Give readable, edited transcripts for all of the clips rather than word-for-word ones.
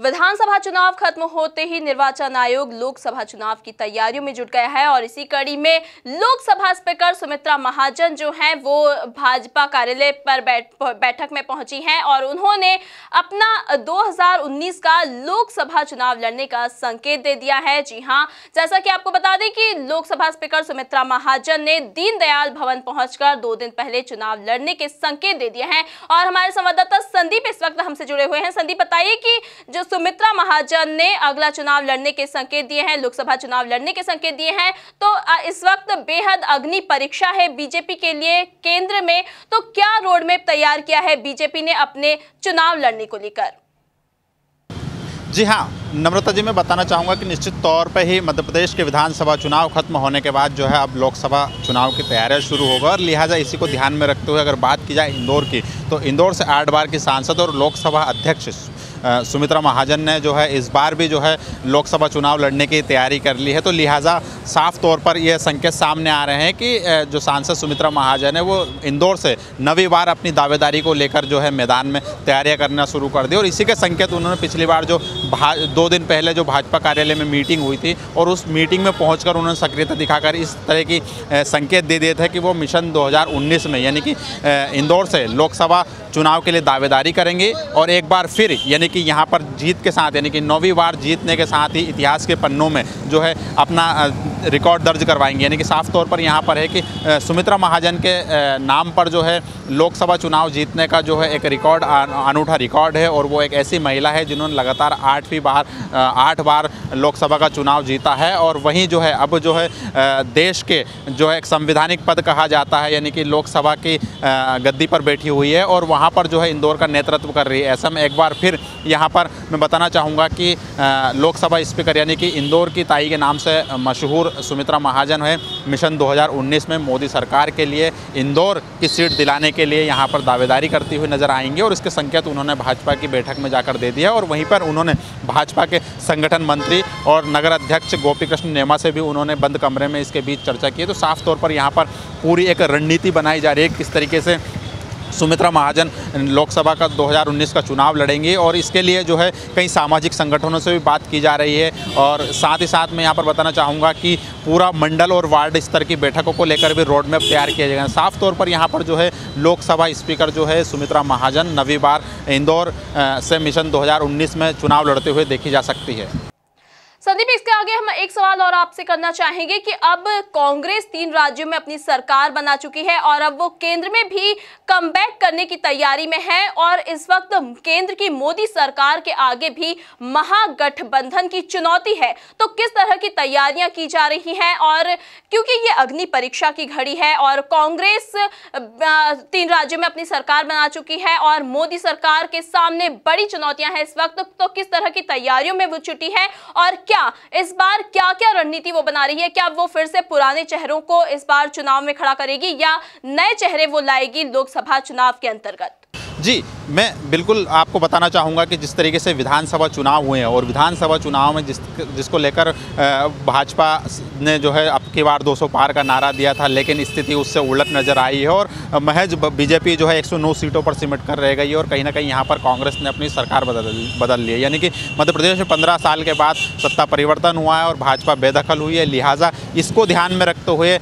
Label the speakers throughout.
Speaker 1: विधानसभा चुनाव खत्म होते ही निर्वाचन आयोग लोकसभा चुनाव की तैयारियों में जुट गया है और इसी कड़ी में लोकसभा स्पीकर सुमित्रा महाजन जो हैं वो भाजपा कार्यालय पर बैठक में पहुंची हैं और उन्होंने अपना 2019 का लोकसभा चुनाव लड़ने का संकेत दे दिया है। जी हां, जैसा कि आपको बता दें कि लोकसभा स्पीकर सुमित्रा महाजन ने दीनदयाल भवन पहुंचकर 2 दिन पहले चुनाव लड़ने के संकेत दे दिए हैं और हमारे संवाददाता संदीप इस वक्त हमसे जुड़े हुए हैं। संदीप, बताइए कि जो सुमित्रा महाजन ने अगला चुनाव लड़ने के संकेत दिए हैं, लोकसभा चुनाव लड़ने के संकेत दिए हैं, तो इस वक्त बेहद अग्नि परीक्षा है बीजेपी के लिए केंद्र में। तो क्या रोड मैप तैयार किया है बीजेपी ने अपने चुनाव लड़ने को लेकर?
Speaker 2: जी हाँ नम्रता जी, मैं बताना चाहूँगा कि निश्चित तौर पे ही मध्य प्रदेश के विधानसभा चुनाव खत्म होने के बाद जो है अब लोकसभा चुनाव की तैयारियां शुरू होगा और लिहाजा इसी को ध्यान में रखते हुए अगर बात की जाए इंदौर की, तो इंदौर से 8 बार की सांसद और लोकसभा अध्यक्ष सुमित्रा महाजन ने जो है इस बार भी जो है लोकसभा चुनाव लड़ने की तैयारी कर ली है। तो लिहाजा साफ तौर पर यह संकेत सामने आ रहे हैं कि जो सांसद सुमित्रा महाजन है वो इंदौर से 9वीं बार अपनी दावेदारी को लेकर जो है मैदान में तैयारियां करना शुरू कर दी और इसी के संकेत उन्होंने पिछली बार जो 2 दिन पहले जो भाजपा कार्यालय में मीटिंग हुई थी और उस मीटिंग में पहुँचकर उन्होंने सक्रियता दिखाकर इस तरह की संकेत दे दिए थे कि वो मिशन 2019 में यानी कि इंदौर से लोकसभा चुनाव के लिए दावेदारी करेंगे और एक बार फिर यानी कि यहाँ पर जीत के साथ यानी कि 9वीं बार जीतने के साथ ही इतिहास के पन्नों में जो है अपना रिकॉर्ड दर्ज करवाएंगे। यानी कि साफ तौर पर यहाँ पर है कि सुमित्रा महाजन के नाम पर जो है लोकसभा चुनाव जीतने का जो है एक रिकॉर्ड अनूठा रिकॉर्ड है और वो एक ऐसी महिला है जिन्होंने लगातार 8 बार लोकसभा का चुनाव जीता है और वहीं जो है अब जो है देश के जो है एक संवैधानिक पद कहा जाता है यानी कि लोकसभा की गद्दी पर बैठी हुई है और वहाँ पर जो है इंदौर का नेतृत्व कर रही है। ऐसा में एक बार फिर यहाँ पर मैं बताना चाहूँगा कि लोकसभा स्पीकर यानी कि इंदौर की ताई के नाम से मशहूर सुमित्रा महाजन है मिशन 2019 में मोदी सरकार के लिए इंदौर की सीट दिलाने के लिए यहाँ पर दावेदारी करती हुई नजर आएंगे और इसके संकेत उन्होंने भाजपा की बैठक में जाकर दे दिया और वहीं पर उन्होंने भाजपा के संगठन मंत्री और नगर अध्यक्ष गोपी कृष्ण नेमा से भी उन्होंने बंद कमरे में इसके बीच चर्चा की है। तो साफ तौर पर यहाँ पर पूरी एक रणनीति बनाई जा रही है किस तरीके से सुमित्रा महाजन लोकसभा का 2019 का चुनाव लड़ेंगे और इसके लिए जो है कई सामाजिक संगठनों से भी बात की जा रही है और साथ ही साथ मैं यहाँ पर बताना चाहूँगा कि पूरा मंडल और वार्ड स्तर की बैठकों को लेकर भी रोड मैप तैयार किया जाएगा। साफ तौर पर यहाँ पर जो है लोकसभा स्पीकर जो है सुमित्रा महाजन 9वीं बार इंदौर से मिशन 2019 में चुनाव लड़ते हुए देखी जा सकती है।
Speaker 1: संदीप, इसके आगे हम एक सवाल और आपसे करना चाहेंगे कि अब कांग्रेस 3 राज्यों में अपनी सरकार बना चुकी है और अब वो केंद्र में भी कमबैक करने की तैयारी में है और इस वक्त केंद्र की मोदी सरकार के आगे भी महागठबंधन की चुनौती है। तो किस तरह की तैयारियां की जा रही हैं और क्योंकि ये अग्नि परीक्षा की घड़ी है और कांग्रेस 3 राज्यों में अपनी सरकार बना चुकी है और मोदी सरकार के सामने बड़ी चुनौतियां हैं इस वक्त, तो किस तरह की तैयारियों में वो जुटी है और क्या इस बार क्या रणनीति वो बना रही है? क्या वो फिर से पुराने चेहरों को इस बार चुनाव में खड़ा करेगी या नए चेहरे वो लाएगी लोकसभा चुनाव के अंतर्गत?
Speaker 2: जी, मैं बिल्कुल आपको बताना चाहूँगा कि जिस तरीके से विधानसभा चुनाव हुए हैं और विधानसभा चुनाव में जिसको लेकर भाजपा ने जो है अब की बार 200 पार का नारा दिया था, लेकिन स्थिति उससे उलट नज़र आई है और महज बीजेपी जो है 109 सीटों पर सिमट कर रह गई है और कहीं ना कहीं यहाँ पर कांग्रेस ने अपनी सरकार बदल ली है। यानी कि मध्य प्रदेश में 15 साल के बाद सत्ता परिवर्तन हुआ है और भाजपा बेदखल हुई है। लिहाजा इसको ध्यान में रखते हुए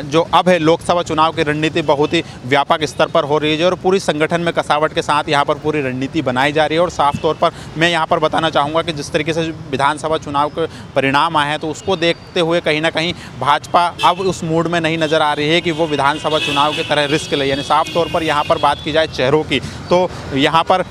Speaker 2: जो अब है लोकसभा चुनाव की रणनीति बहुत ही व्यापक स्तर पर हो रही है और पूरी संगठन में कसावट के साथ यहाँ पर पूरी रणनीति बनाई जा रही है और साफ तौर पर मैं यहाँ पर बताना चाहूँगा कि जिस तरीके से विधानसभा चुनाव के परिणाम आए हैं तो उसको देखते हुए कहीं ना कहीं भाजपा अब उस मूड में नहीं नज़र आ रही है कि वो विधानसभा चुनाव की तरह रिस्क ले। यानी साफ तौर पर यहाँ पर बात की जाए चेहरों की तो यहाँ पर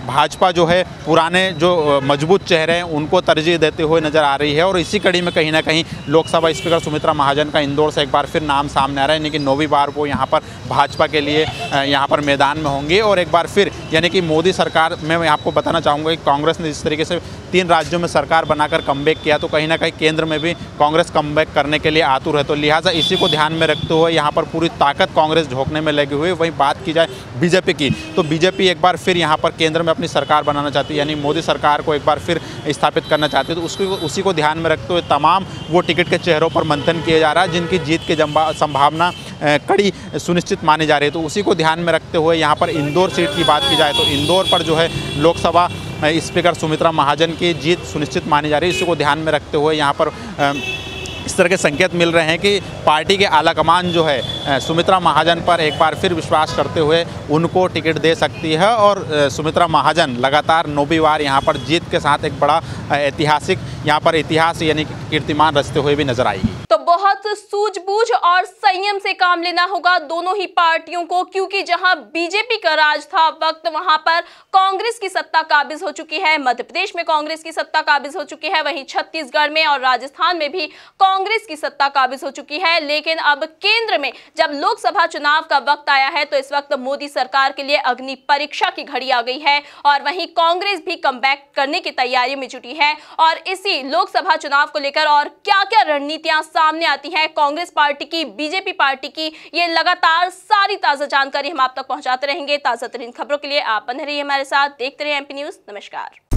Speaker 2: भाजपा जो है पुराने जो मजबूत चेहरे हैं उनको तरजीह देते हुए नज़र आ रही है और इसी कड़ी में कहीं ना कहीं लोकसभा स्पीकर सुमित्रा महाजन का इंदौर से एक बार फिर नाम सामने आ रहा है। यानी कि 9वीं बार वो यहाँ पर भाजपा के लिए यहाँ पर मैदान में होंगे और एक बार फिर यानी कि मोदी सरकार में मैं आपको बताना चाहूँगा कि कांग्रेस ने जिस तरीके से 3 राज्यों में सरकार बनाकर कमबैक किया तो कहीं ना कहीं केंद्र में भी कांग्रेस कमबैक करने के लिए आतुर है। तो लिहाजा इसी को ध्यान में रखते हुए यहाँ पर पूरी ताकत कांग्रेस झोंकने में लगी हुई है। वहीं बात की जाए बीजेपी की तो बीजेपी एक बार फिर यहाँ पर केंद्र में अपनी सरकार बनाना चाहती है, यानी मोदी सरकार को एक बार फिर स्थापित करना चाहती है। तो उसी को ध्यान में रखते हुए तमाम वो टिकट के चेहरों पर मंथन किया जा रहा है जिनकी जीत की संभावना कड़ी सुनिश्चित मानी जा रही है। तो उसी को ध्यान में रखते हुए यहाँ पर इंदौर सीट की बात की जाए तो इंदौर पर जो है लोकसभा स्पीकर सुमित्रा महाजन की जीत सुनिश्चित मानी जा रही है। इसी को ध्यान में रखते हुए यहाँ पर इस तरह के संकेत मिल रहे हैं कि पार्टी के आलाकमान जो है सुमित्रा महाजन पर एक बार फिर विश्वास करते हुए उनको टिकट दे सकती है और सुमित्रा महाजन लगातार 9वीं बार यहाँ पर जीत के साथ एक बड़ा ऐतिहासिक यहाँ पर इतिहास यानी कीर्तिमान रचते हुए भी नजर आएगी।
Speaker 1: तो बहुत सूझबूझ और संयम से काम लेना होगा दोनों ही पार्टियों को, क्योंकि जहां बीजेपी का राज था वक्त वहां पर कांग्रेस की सत्ता काबिज हो चुकी है। मध्य प्रदेश में कांग्रेस की सत्ता काबिज हो चुकी है, वहीं छत्तीसगढ़ में और राजस्थान में भी कांग्रेस की सत्ता काबिज हो चुकी है। लेकिन अब केंद्र में जब लोकसभा चुनाव का वक्त आया है तो इस वक्त मोदी सरकार के लिए अग्नि परीक्षा की घड़ी आ गई है और वहीं कांग्रेस भी कमबैक करने की तैयारी में जुटी है। और इसी लोकसभा चुनाव को लेकर और क्या-क्या रणनीतियां सामने आती हैं कांग्रेस पार्टी की, बीजेपी पार्टी की, ये लगातार सारी ताजा जानकारी हम आप तक पहुंचाते रहेंगे। ताजा तरीन खबरों के लिए आप बने रहिए हमारे साथ, देखते रहिए एमपी न्यूज। नमस्कार।